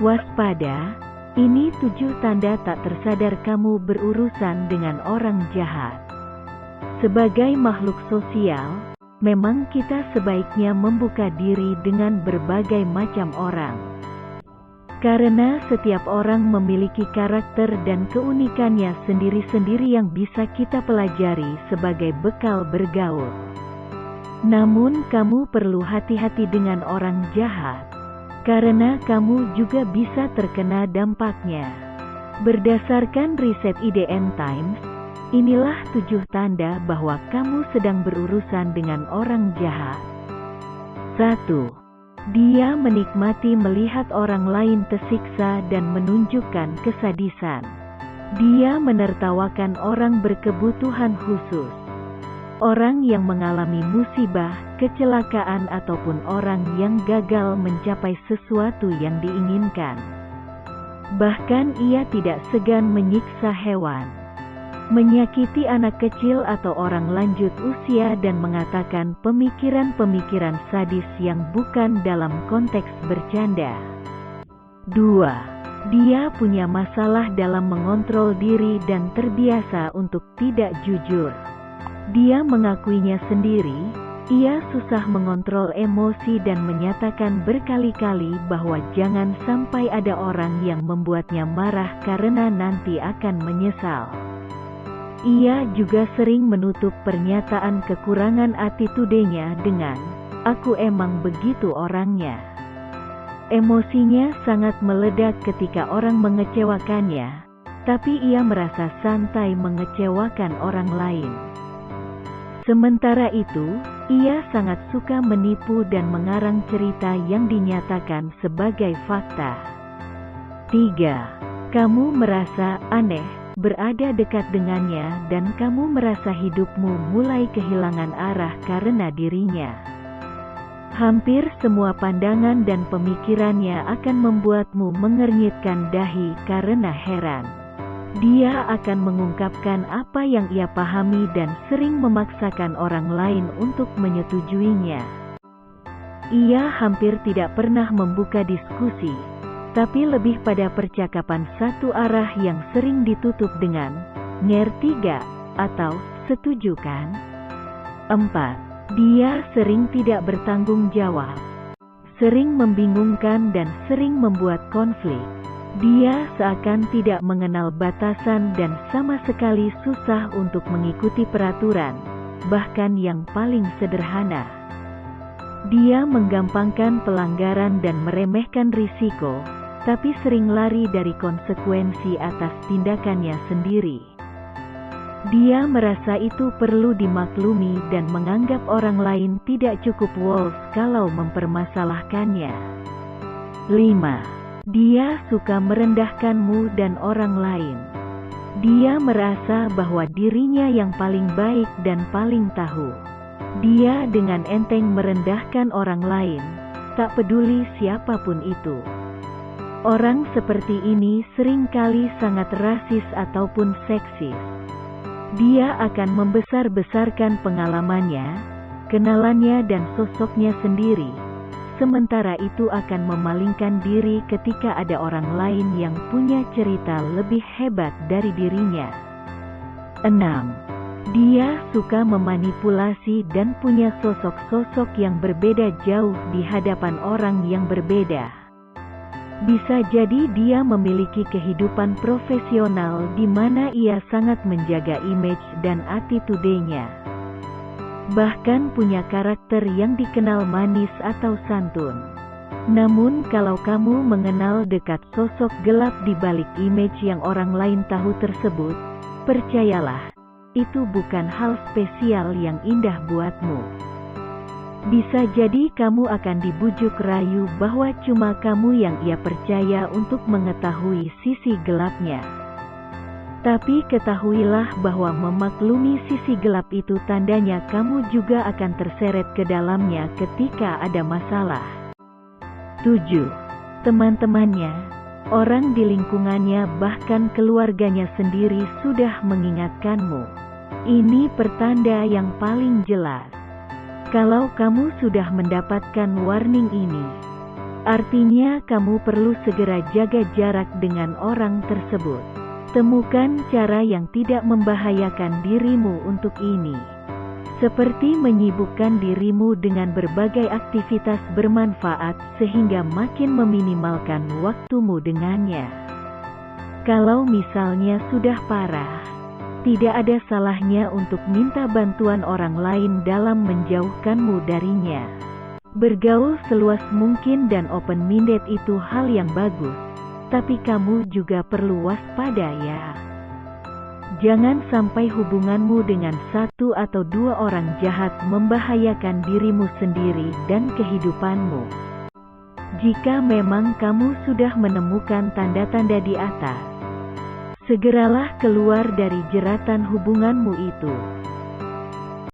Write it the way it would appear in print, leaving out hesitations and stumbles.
Waspada, ini 7 tanda tak tersadar kamu berurusan dengan orang jahat. Sebagai makhluk sosial, memang kita sebaiknya membuka diri dengan berbagai macam orang. Karena setiap orang memiliki karakter dan keunikannya sendiri-sendiri yang bisa kita pelajari sebagai bekal bergaul. Namun kamu perlu hati-hati dengan orang jahat, karena kamu juga bisa terkena dampaknya. Berdasarkan riset IDN Times, inilah 7 tanda bahwa kamu sedang berurusan dengan orang jahat. 1. Dia menikmati melihat orang lain tersiksa dan menunjukkan kesadisan. Dia menertawakan orang berkebutuhan khusus, orang yang mengalami musibah, kecelakaan ataupun orang yang gagal mencapai sesuatu yang diinginkan. Bahkan ia tidak segan menyiksa hewan, menyakiti anak kecil atau orang lanjut usia dan mengatakan pemikiran-pemikiran sadis yang bukan dalam konteks bercanda. 2. Dia punya masalah dalam mengontrol diri dan terbiasa untuk tidak jujur. Dia mengakuinya sendiri, ia susah mengontrol emosi dan menyatakan berkali-kali bahwa jangan sampai ada orang yang membuatnya marah karena nanti akan menyesal. Ia juga sering menutup pernyataan kekurangan attitude-nya dengan, "Aku emang begitu orangnya." Emosinya sangat meledak ketika orang mengecewakannya, tapi ia merasa santai mengecewakan orang lain. Sementara itu, ia sangat suka menipu dan mengarang cerita yang dinyatakan sebagai fakta. 3. Kamu merasa aneh berada dekat dengannya dan kamu merasa hidupmu mulai kehilangan arah karena dirinya. Hampir semua pandangan dan pemikirannya akan membuatmu mengernyitkan dahi karena heran. Dia akan mengungkapkan apa yang ia pahami dan sering memaksakan orang lain untuk menyetujuinya. Ia hampir tidak pernah membuka diskusi, tapi lebih pada percakapan satu arah yang sering ditutup dengan, "Ngerti gak?" atau "Setuju kan?" 4. Dia sering tidak bertanggung jawab, sering membingungkan dan sering membuat konflik. Dia seakan tidak mengenal batasan dan sama sekali susah untuk mengikuti peraturan, bahkan yang paling sederhana. Dia menggampangkan pelanggaran dan meremehkan risiko, tapi sering lari dari konsekuensi atas tindakannya sendiri. Dia merasa itu perlu dimaklumi dan menganggap orang lain tidak cukup wolf kalau mempermasalahkannya. 5. Dia suka merendahkanmu dan orang lain. Dia merasa bahwa dirinya yang paling baik dan paling tahu. Dia dengan enteng merendahkan orang lain, tak peduli siapapun itu. Orang seperti ini seringkali sangat rasis ataupun seksis. Dia akan membesar-besarkan pengalamannya, kenalannya dan sosoknya sendiri, sementara itu akan memalingkan diri ketika ada orang lain yang punya cerita lebih hebat dari dirinya. 6. Dia suka memanipulasi dan punya sosok-sosok yang berbeda jauh di hadapan orang yang berbeda. Bisa jadi dia memiliki kehidupan profesional di mana ia sangat menjaga image dan attitude-nya. Bahkan punya karakter yang dikenal manis atau santun. Namun kalau kamu mengenal dekat sosok gelap di balik image yang orang lain tahu tersebut, percayalah, itu bukan hal spesial yang indah buatmu. Bisa jadi kamu akan dibujuk rayu bahwa cuma kamu yang ia percaya untuk mengetahui sisi gelapnya. Tapi ketahuilah bahwa memaklumi sisi gelap itu tandanya kamu juga akan terseret ke dalamnya ketika ada masalah. 7. Teman-temannya, orang di lingkungannya bahkan keluarganya sendiri sudah mengingatkanmu. Ini pertanda yang paling jelas. Kalau kamu sudah mendapatkan warning ini, Artinya kamu perlu segera jaga jarak dengan orang tersebut. Temukan cara yang tidak membahayakan dirimu untuk ini. Seperti menyibukkan dirimu dengan berbagai aktivitas bermanfaat sehingga makin meminimalkan waktumu dengannya. Kalau misalnya sudah parah, tidak ada salahnya untuk minta bantuan orang lain dalam menjauhkanmu darinya. Bergaul seluas mungkin dan open-minded itu hal yang bagus, tapi kamu juga perlu waspada ya. Jangan sampai hubunganmu dengan satu atau dua orang jahat membahayakan dirimu sendiri dan kehidupanmu. Jika memang kamu sudah menemukan tanda-tanda di atas, segeralah keluar dari jeratan hubunganmu itu.